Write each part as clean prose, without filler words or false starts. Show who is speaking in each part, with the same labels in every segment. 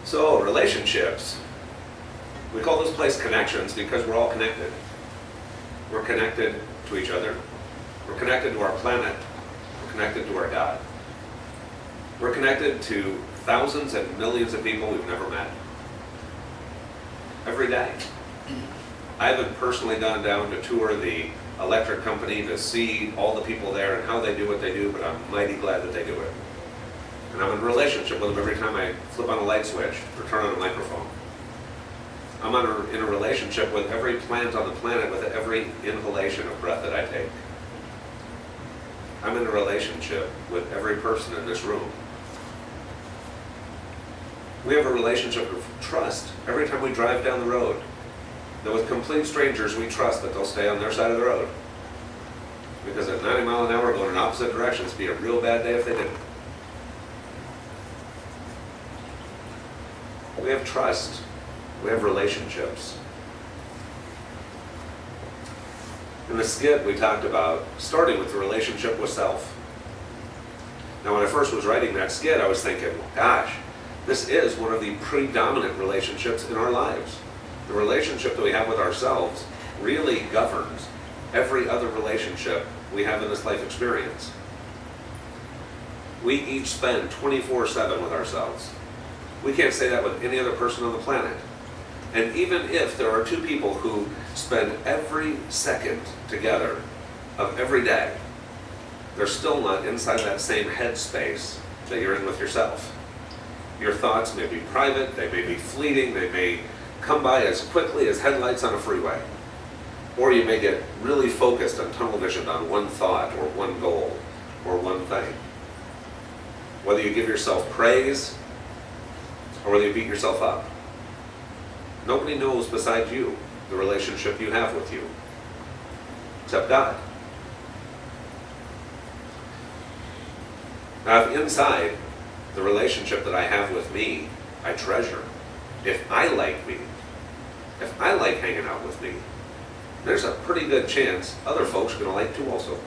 Speaker 1: So, relationships, we call this place connections because we're all connected. We're connected to each other. We're connected to our planet. We're connected to our God. We're connected to thousands and millions of people we've never met. Every day. I haven't personally gone down to tour the electric company to see all the people there and how they do what they do, but I'm mighty glad that they do it. And I'm in a relationship with them every time I flip on a light switch or turn on a microphone. I'm in a relationship with every plant on the planet, with every inhalation of breath that I take. I'm in a relationship with every person in this room. We have a relationship of trust every time we drive down the road. That with complete strangers, we trust that they'll stay on their side of the road. Because at 90 miles an hour going in opposite directions, it'd be a real bad day if they didn't. We have trust. We have relationships. In the skit, we talked about starting with the relationship with self. Now, when I first was writing that skit, I was thinking, gosh, this is one of the predominant relationships in our lives. The relationship that we have with ourselves really governs every other relationship we have in this life experience. We each spend 24/7 with ourselves. We can't say that with any other person on the planet. And even if there are two people who spend every second together of every day, they're still not inside that same headspace that you're in with yourself. Your thoughts may be private, they may be fleeting, they may come by as quickly as headlights on a freeway. Or you may get really focused on tunnel vision on one thought or one goal or one thing. Whether you give yourself praise or whether you beat yourself up. Nobody knows besides you the relationship you have with you, except God. Now, if inside the relationship that I have with me, I treasure. If I like me, if I like hanging out with me, there's a pretty good chance other folks are going to like too also.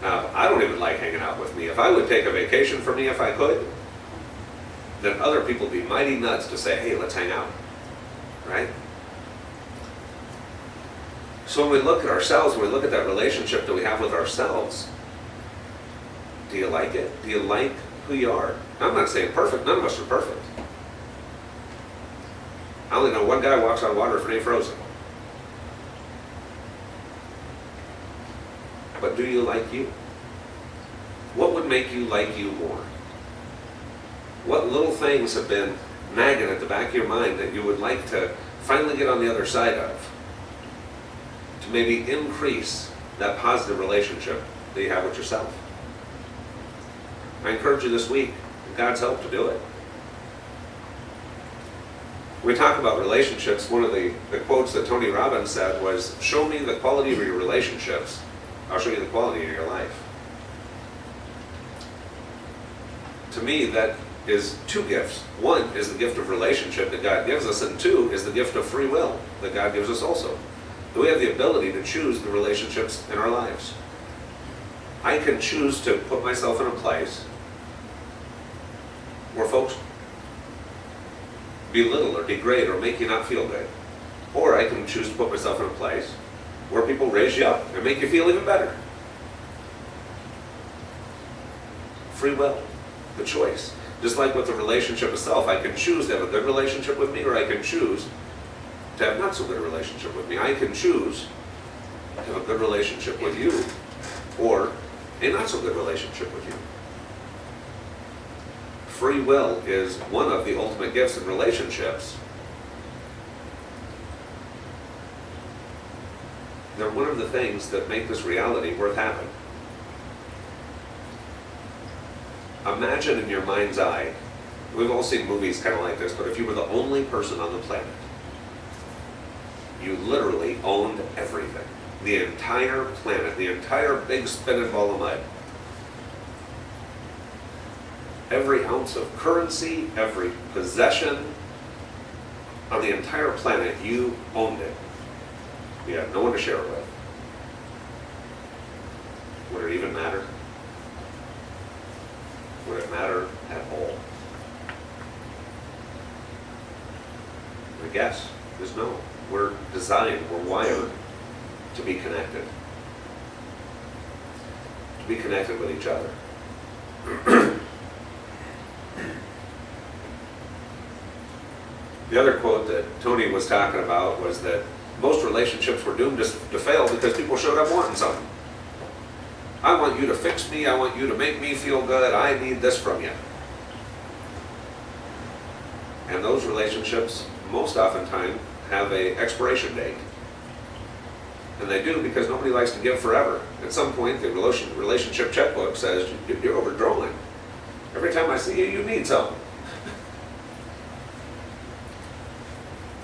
Speaker 1: Now, if I don't even like hanging out with me, if I would take a vacation for me if I could, then other people would be mighty nuts to say, hey, let's hang out, right? So when we look at ourselves, when we look at that relationship that we have with ourselves, do you like it? Do you like who you are? I'm not saying perfect. None of us are perfect. I only know one guy walks on water if it ain't frozen. But do you like you? What would make you like you more? What little things have been nagging at the back of your mind that you would like to finally get on the other side of? To maybe increase that positive relationship that you have with yourself. I encourage you this week, with God's help, to do it. When we talk about relationships, one of the quotes that Tony Robbins said was, show me the quality of your relationships, I'll show you the quality of your life. To me, that is two gifts. One is the gift of relationship that God gives us, and two is the gift of free will that God gives us also. That we have the ability to choose the relationships in our lives. I can choose to put myself in a place where folks belittle or degrade or make you not feel good. Or I can choose to put myself in a place where people raise you up and make you feel even better. Free will, the choice. Just like with the relationship itself, I can choose to have a good relationship with me, or I can choose to have not so good a relationship with me. I can choose to have a good relationship with you, or a not so good relationship with you. Free will is one of the ultimate gifts in relationships. They're one of the things that make this reality worth having. Imagine in your mind's eye, we've all seen movies kind of like this, but if you were the only person on the planet, you literally owned everything. The entire planet, the entire big spinning ball of mud. Every ounce of currency, every possession on the entire planet, you owned it. You had no one to share it with. Would it even matter? Would it matter at all? guess is no. We're designed, we're wired to be connected. To be connected with each other. The other quote that Tony was talking about was that most relationships were doomed to fail because people showed up wanting something. I want you to fix me, I want you to make me feel good, I need this from you. And those relationships most oftentimes have an expiration date. And they do because nobody likes to give forever. At some point, the relationship checkbook says, you're overdrawing. Every time I see you, you need something.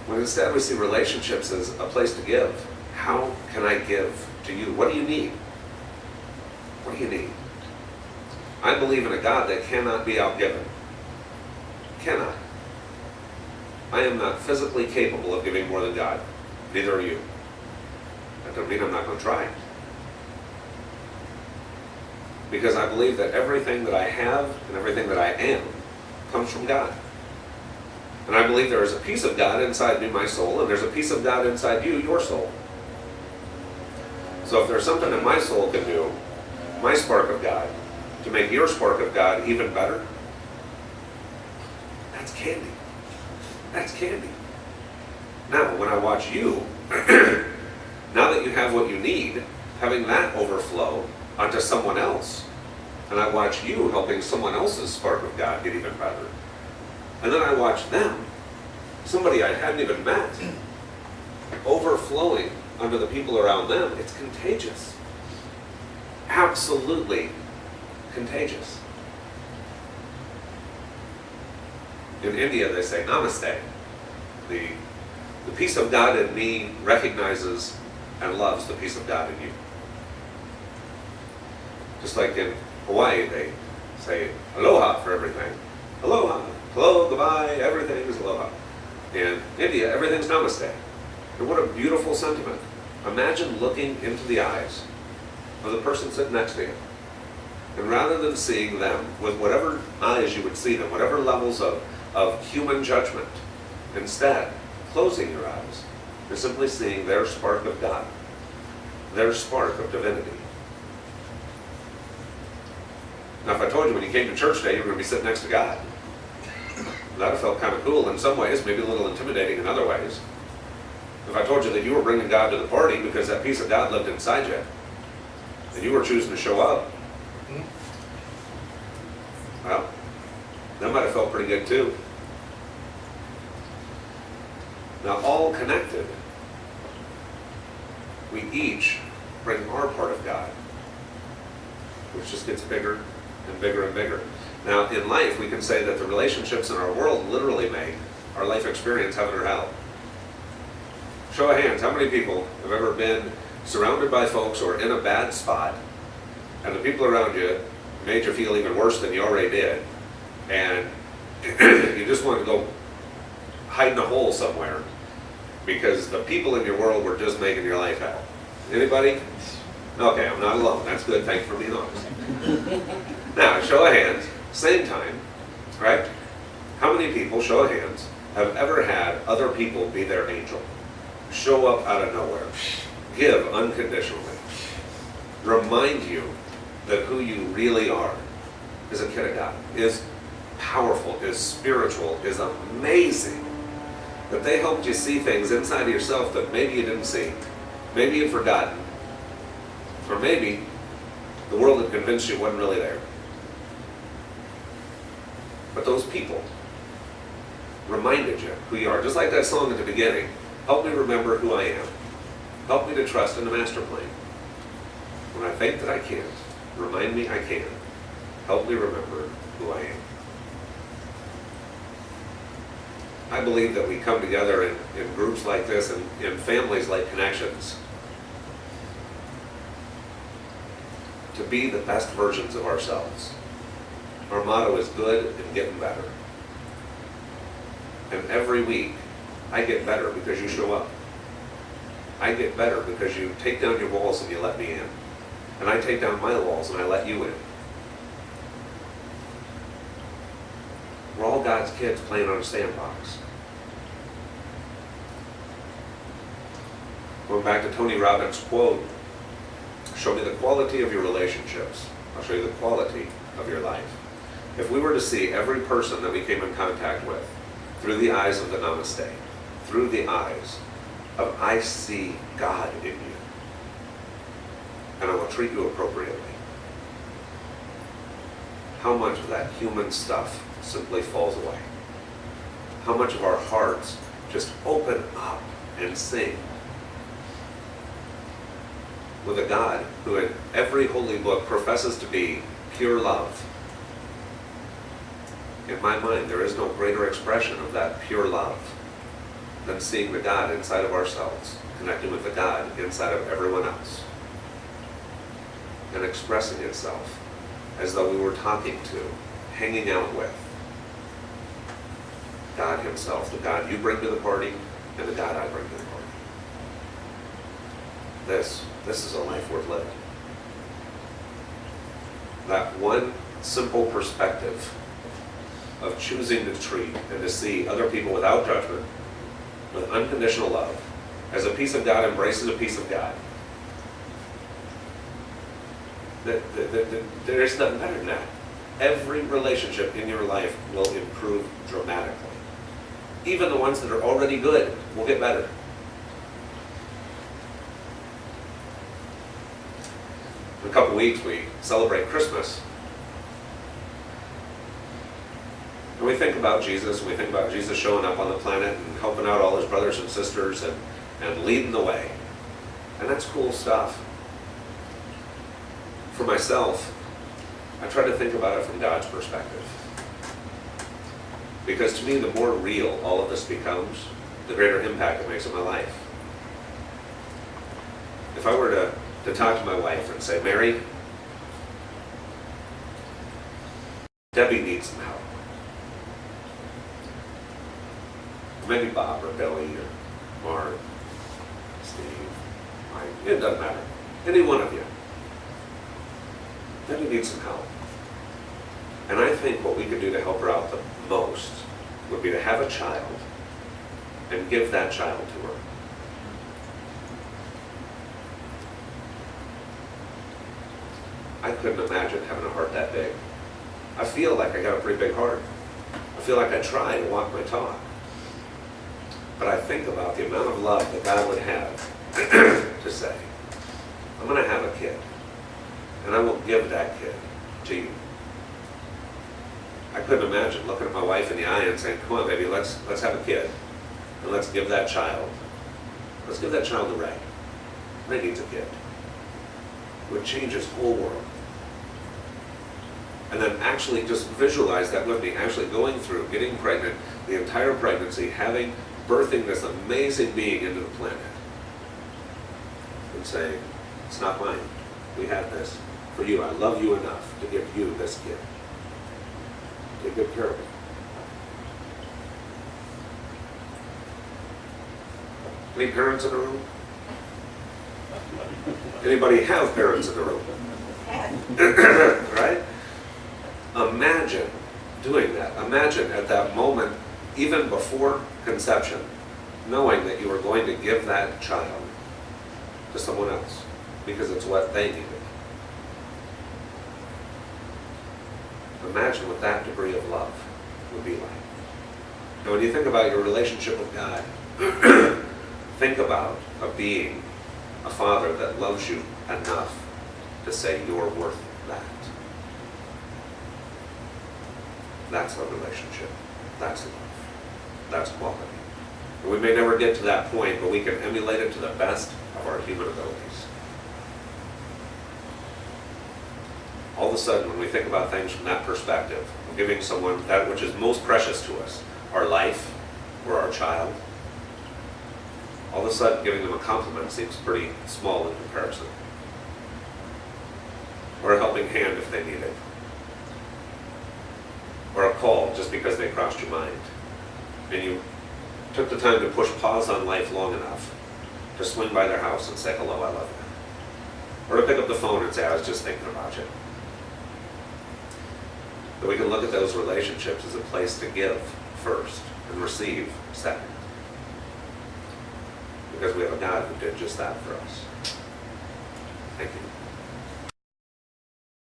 Speaker 1: When instead we see relationships as a place to give. How can I give to you? What do you need? What do you need? I believe in a God that cannot be outgiven. Cannot. I am not physically capable of giving more than God. Neither are you. That doesn't mean I'm not going to try. Because I believe that everything that I have and everything that I am comes from God. And I believe there is a piece of God inside me, my soul, and there's a piece of God inside you, your soul. So if there's something that my soul can do, my spark of God, to make your spark of God even better, that's candy. That's candy. Now, when I watch you, now that you have what you need, having that overflow onto someone else, and I watch you helping someone else's spark of God get even better, and then I watch them, somebody I hadn't even met, overflowing onto the people around them, it's contagious. Absolutely contagious. In India, they say namaste. The peace of God in me recognizes and loves the peace of God in you. Just like in Hawaii, they say aloha for everything. Aloha, hello, goodbye, everything is aloha. In India, everything's namaste. And what a beautiful sentiment. Imagine looking into the eyes of the person sitting next to you. And rather than seeing them with whatever eyes you would see them, whatever levels of human judgment, instead, closing your eyes and simply seeing their spark of God, their spark of divinity. Now, if I told you when you came to church today you were going to be sitting next to God, that would have felt kind of cool in some ways, maybe a little intimidating in other ways. If I told you that you were bringing God to the party because that piece of God lived inside you, and you were choosing to show up, well, that might have felt pretty good too. Now, all connected, we each bring our part of God, which just gets bigger and bigger and bigger. Now, in life, we can say that the relationships in our world literally make our life experience heaven or hell. Show of hands, how many people have ever been surrounded by folks or in a bad spot, and the people around you made you feel even worse than you already did, and you just wanted to go hide in a hole somewhere because the people in your world were just making your life hell? Anybody? Okay, I'm not alone. That's good. Thanks for being honest. Now, show of hands, same time, right? How many people, show of hands, have ever had other people be their angel? Show up out of nowhere. Give unconditionally. Remind you that who you really are is a kid of God, is powerful, is spiritual, is amazing. That they helped you see things inside of yourself that maybe you didn't see. Maybe you'd forgotten. Or maybe the world had convinced you it wasn't really there. But those people reminded you who you are. Just like that song at the beginning. Help me remember who I am. Help me to trust in the master plan. When I think that I can't, remind me I can. Help me remember who I am. I believe that we come together in groups like this and in families like Connections to be the best versions of ourselves. Our motto is good and getting better. And every week, I get better because you show up. I get better because you take down your walls and you let me in. And I take down my walls and I let you in. We're all God's kids playing on a sandbox. Going back to Tony Robbins' quote, show me the quality of your relationships. I'll show you the quality of your life. If we were to see every person that we came in contact with through the eyes of the Namaste, through the eyes of I see God in you, and I will treat you appropriately, how much of that human stuff simply falls away? How much of our hearts just open up and sing with a God who in every holy book professes to be pure love. In my mind, there is no greater expression of that pure love than seeing the God inside of ourselves, connecting with the God inside of everyone else, and expressing itself as though we were talking to, hanging out with God himself, the God you bring to the party and the God I bring to the party. This is a life worth living. That one simple perspective of choosing to treat and to see other people without judgment, with unconditional love, as a piece of God embraces a piece of God. There's nothing better than that. Every relationship in your life will improve dramatically. Even the ones that are already good will get better. In a couple weeks, we celebrate Christmas. And we think about Jesus, and we think about Jesus showing up on the planet and helping out all his brothers and sisters and leading the way. And that's cool stuff. For myself, I try to think about it from God's perspective. Because to me, the more real all of this becomes, the greater impact it makes on my life. If I were to talk to my wife and say, Mary, Debbie needs some help. Maybe Bob or Billy or Mark, Steve, Mike, it doesn't matter. Any one of you. Debbie needs some help. And I think what we could do to help her out the most would be to have a child and give that child to her. I couldn't imagine having a heart that big. I feel like I got a pretty big heart. I feel like I try to walk my talk. But I think about the amount of love that God would have to say, I'm going to have a kid, and I will give that kid to you. I couldn't imagine looking at my wife in the eye and saying, come on, baby, let's have a kid, and let's give that child to Ray. Ray needs a kid. It would change his whole world. And then actually just visualize that with me, actually going through, getting pregnant, the entire pregnancy, birthing this amazing being into the planet, and saying, it's not mine. We have this for you. I love you enough to give you this kid. Take good care of it. Any parents in the room? Anybody have parents in the room? Right? Imagine doing that. Imagine at that moment, even before conception, knowing that you are going to give that child to someone else because it's what they needed. Imagine what that degree of love would be like. Now, when you think about your relationship with God, think about a being, a father that loves you enough to say you're worth that. That's a relationship. That's love. That's quality. And we may never get to that point, but we can emulate it to the best of our human abilities. All of a sudden, when we think about things from that perspective, of giving someone that which is most precious to us, our life or our child, all of a sudden giving them a compliment seems pretty small in comparison. Or a helping hand if they need it. Or a call just because they crossed your mind. And you took the time to push pause on life long enough to swing by their house and say, hello, I love you. Or to pick up the phone and say, I was just thinking about you. That we can look at those relationships as a place to give first and receive second. because we have a God who did just that for us. Thank you.